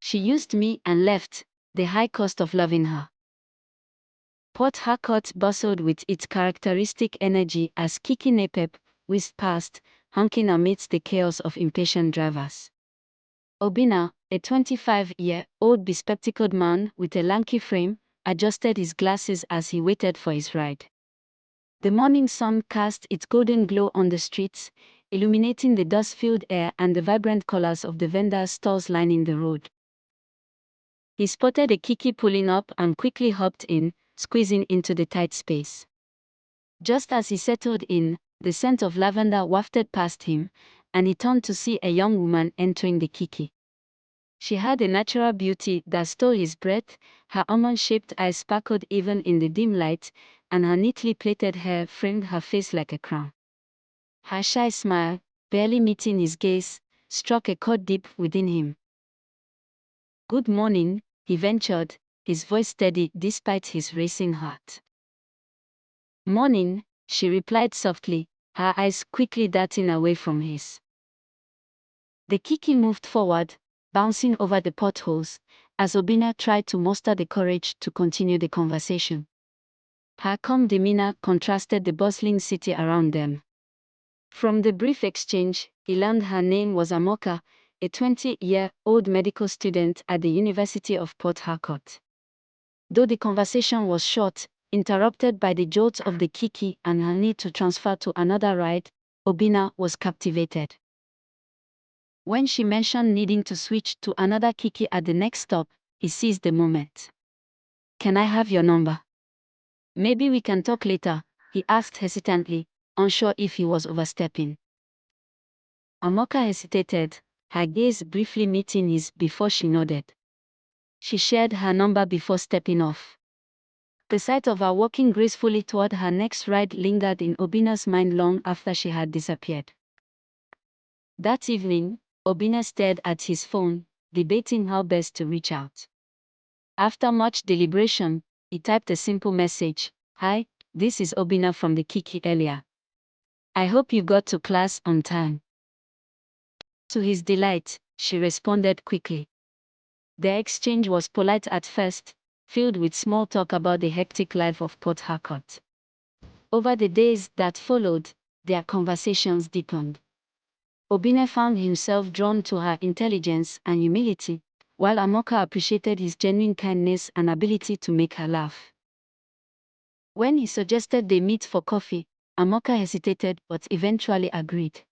She used me and left, the high cost of loving her. Port Harcourt bustled with its characteristic energy as Kiki Nepep whizzed past, honking amidst the chaos of impatient drivers. Obinna, a 25-year-old bespectacled man with a lanky frame, adjusted his glasses as he waited for his ride. The morning sun cast its golden glow on the streets, illuminating the dust-filled air and the vibrant colors of the vendors' stalls lining the road. He spotted a Kiki pulling up and quickly hopped in, squeezing into the tight space. Just as he settled in, the scent of lavender wafted past him, and he turned to see a young woman entering the Kiki. She had a natural beauty that stole his breath, her almond-shaped eyes sparkled even in the dim light, and her neatly plaited hair framed her face like a crown. Her shy smile, barely meeting his gaze, struck a chord deep within him. "Good morning," he ventured, his voice steady despite his racing heart. "Morning," she replied softly, her eyes quickly darting away from his. The Kiki moved forward, bouncing over the potholes, as Obinna tried to muster the courage to continue the conversation. Her calm demeanor contrasted the bustling city around them. From the brief exchange, he learned her name was Amoka, a 20-year-old medical student at the University of Port Harcourt. Though the conversation was short, interrupted by the jolt of the Kiki and her need to transfer to another ride, Obinna was captivated. When she mentioned needing to switch to another Kiki at the next stop, he seized the moment. "Can I have your number? Maybe we can talk later," he asked hesitantly, unsure if he was overstepping. Amoka hesitated, her gaze briefly meeting his before she nodded. She shared her number before stepping off. The sight of her walking gracefully toward her next ride lingered in Obinna's mind long after she had disappeared. That evening, Obinna stared at his phone, debating how best to reach out. After much deliberation, he typed a simple message: "Hi, this is Obinna from the Kiki earlier. I hope you got to class on time." To his delight, she responded quickly. Their exchange was polite at first, filled with small talk about the hectic life of Port Harcourt. Over the days that followed, their conversations deepened. Obinna found himself drawn to her intelligence and humility, while Amoka appreciated his genuine kindness and ability to make her laugh. When he suggested they meet for coffee, Amoka hesitated but eventually agreed.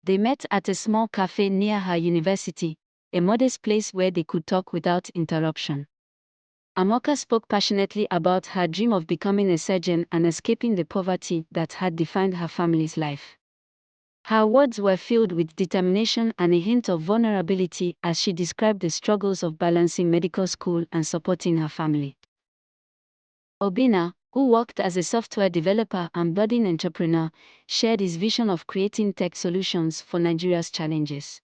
They met at a small cafe near her university, a modest place where they could talk without interruption. Amoka spoke passionately about her dream of becoming a surgeon and escaping the poverty that had defined her family's life. Her words were filled with determination and a hint of vulnerability as she described the struggles of balancing medical school and supporting her family. Obinna, who worked as a software developer and budding entrepreneur, shared his vision of creating tech solutions for Nigeria's challenges.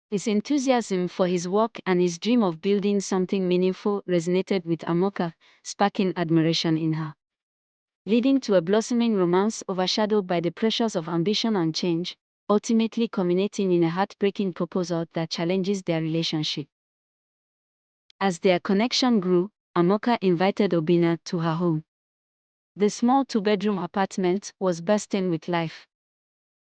His enthusiasm for his work and his dream of building something meaningful resonated with Amoka, sparking admiration in her. Leading to a blossoming romance overshadowed by the pressures of ambition and change, ultimately culminating in a heartbreaking proposal that challenges their relationship. As their connection grew, Amoka invited Obinna to her home. The small two-bedroom apartment was bursting with life.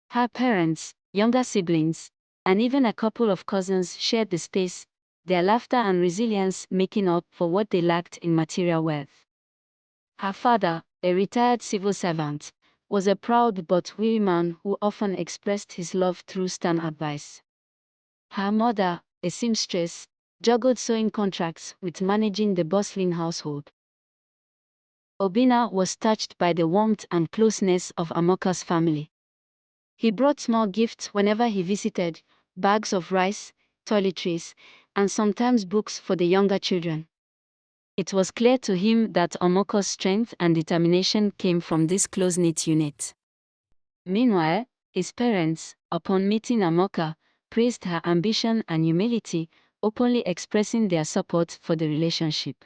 Her parents, younger siblings, and even a couple of cousins shared the space, their laughter and resilience making up for what they lacked in material wealth. Her father, a retired civil servant, was a proud but weary man who often expressed his love through stern advice. Her mother, a seamstress, juggled sewing contracts with managing the bustling household. Obinna was touched by the warmth and closeness of Amoka's family. He brought small gifts whenever he visited, bags of rice, toiletries, and sometimes books for the younger children. It was clear to him that Amoka's strength and determination came from this close-knit unit. Meanwhile, his parents, upon meeting Amoka, praised her ambition and humility, openly expressing their support for the relationship.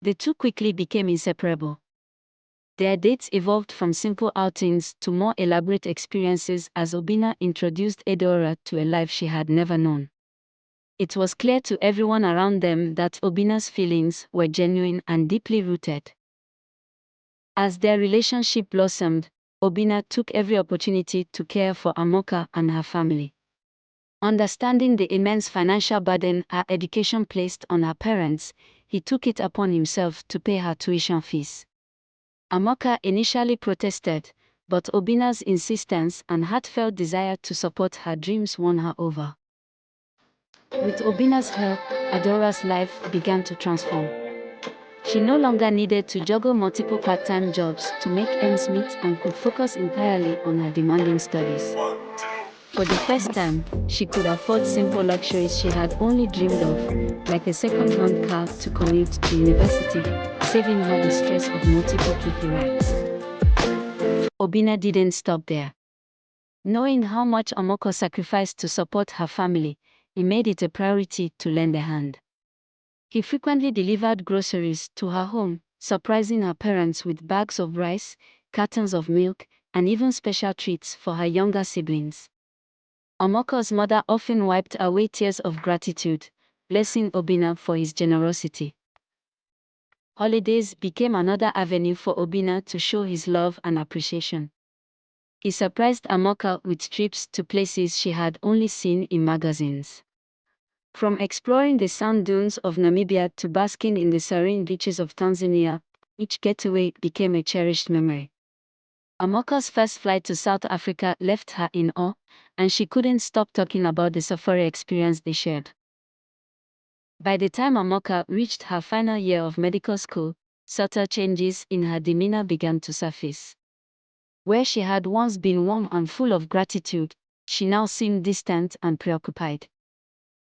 The two quickly became inseparable. Their dates evolved from simple outings to more elaborate experiences as Obinna introduced Edora to a life she had never known. It was clear to everyone around them that Obina's feelings were genuine and deeply rooted. As their relationship blossomed, Obina took every opportunity to care for Amoka and her family. Understanding the immense financial burden her education placed on her parents, he took it upon himself to pay her tuition fees. Amoka initially protested, but Obina's insistence and heartfelt desire to support her dreams won her over. With Obina's help, Adora's life began to transform. She no longer needed to juggle multiple part-time jobs to make ends meet and could focus entirely on her demanding studies. For the first time, she could afford simple luxuries she had only dreamed of, like a second-hand car to commute to university, saving her the stress of multiple tricky rides. Obina didn't stop there. Knowing how much Amoko sacrificed to support her family, he made it a priority to lend a hand. He frequently delivered groceries to her home, surprising her parents with bags of rice, cartons of milk, and even special treats for her younger siblings. Amoko's mother often wiped away tears of gratitude, blessing Obina for his generosity. Holidays became another avenue for Obina to show his love and appreciation. He surprised Amoka with trips to places she had only seen in magazines. From exploring the sand dunes of Namibia to basking in the serene beaches of Tanzania, each getaway became a cherished memory. Amoka's first flight to South Africa left her in awe, and she couldn't stop talking about the safari experience they shared. By the time Amoka reached her final year of medical school, subtle changes in her demeanor began to surface. Where she had once been warm and full of gratitude, she now seemed distant and preoccupied.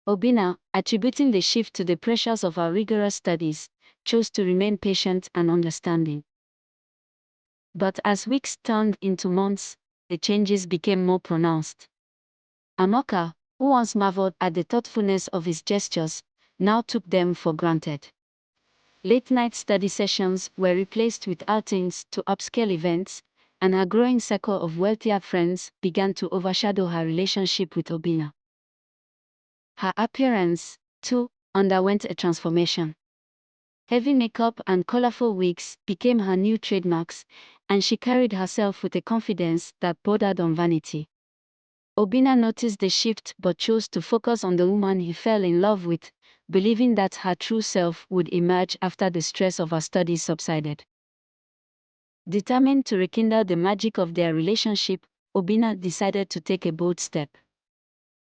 Obina, attributing the shift to the pressures of her rigorous studies, chose to remain patient and understanding. But as weeks turned into months, the changes became more pronounced. Amoka, who once marveled at the thoughtfulness of his gestures, now took them for granted. Late-night study sessions were replaced with outings to upscale events, and her growing circle of wealthier friends began to overshadow her relationship with Obina. Her appearance, too, underwent a transformation. Heavy makeup and colorful wigs became her new trademarks, and she carried herself with a confidence that bordered on vanity. Obina noticed the shift but chose to focus on the woman he fell in love with, believing that her true self would emerge after the stress of her studies subsided. Determined to rekindle the magic of their relationship, Obina decided to take a bold step.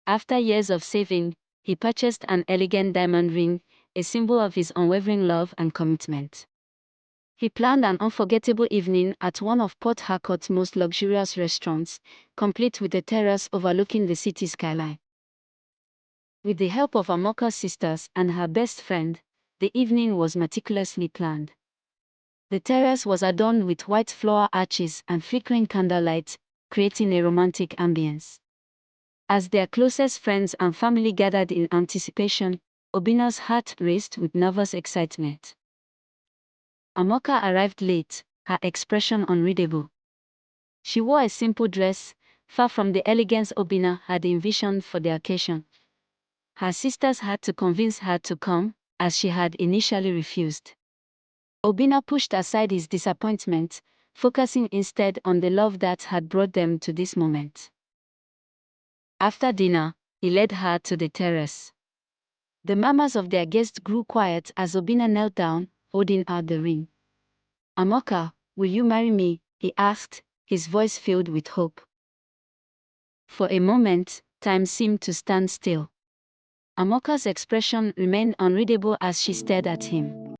After years of saving, he purchased an elegant diamond ring, a symbol of his unwavering love and commitment. He planned an unforgettable evening at one of Port Harcourt's most luxurious restaurants, complete with a terrace overlooking the city skyline. With the help of Amoka's sisters and her best friend, the evening was meticulously planned. The terrace was adorned with white flower arches and flickering candlelight, creating a romantic ambience. As their closest friends and family gathered in anticipation, Obina's heart raced with nervous excitement. Amoka arrived late, her expression unreadable. She wore a simple dress, far from the elegance Obina had envisioned for the occasion. Her sisters had to convince her to come, as she had initially refused. Obina pushed aside his disappointment, focusing instead on the love that had brought them to this moment. After dinner, he led her to the terrace. The murmurs of their guests grew quiet as Obina knelt down, holding out the ring. "Amoka, will you marry me?" he asked, his voice filled with hope. For a moment, time seemed to stand still. Amoka's expression remained unreadable as she stared at him.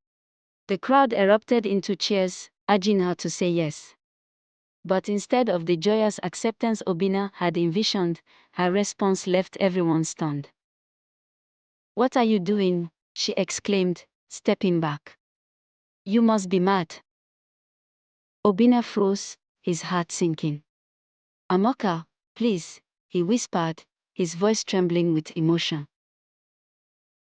The crowd erupted into cheers, urging her to say yes. But instead of the joyous acceptance Obina had envisioned, her response left everyone stunned. "What are you doing?" she exclaimed, stepping back. "You must be mad." Obina froze, his heart sinking. "Amoka, please," he whispered, his voice trembling with emotion.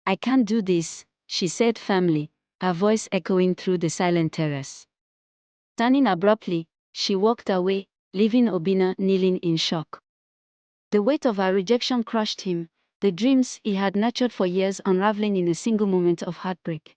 "I can't do this," she said firmly, her voice echoing through the silent terrace. Turning abruptly, she walked away, leaving Obina kneeling in shock. The weight of her rejection crushed him, the dreams he had nurtured for years unraveling in a single moment of heartbreak.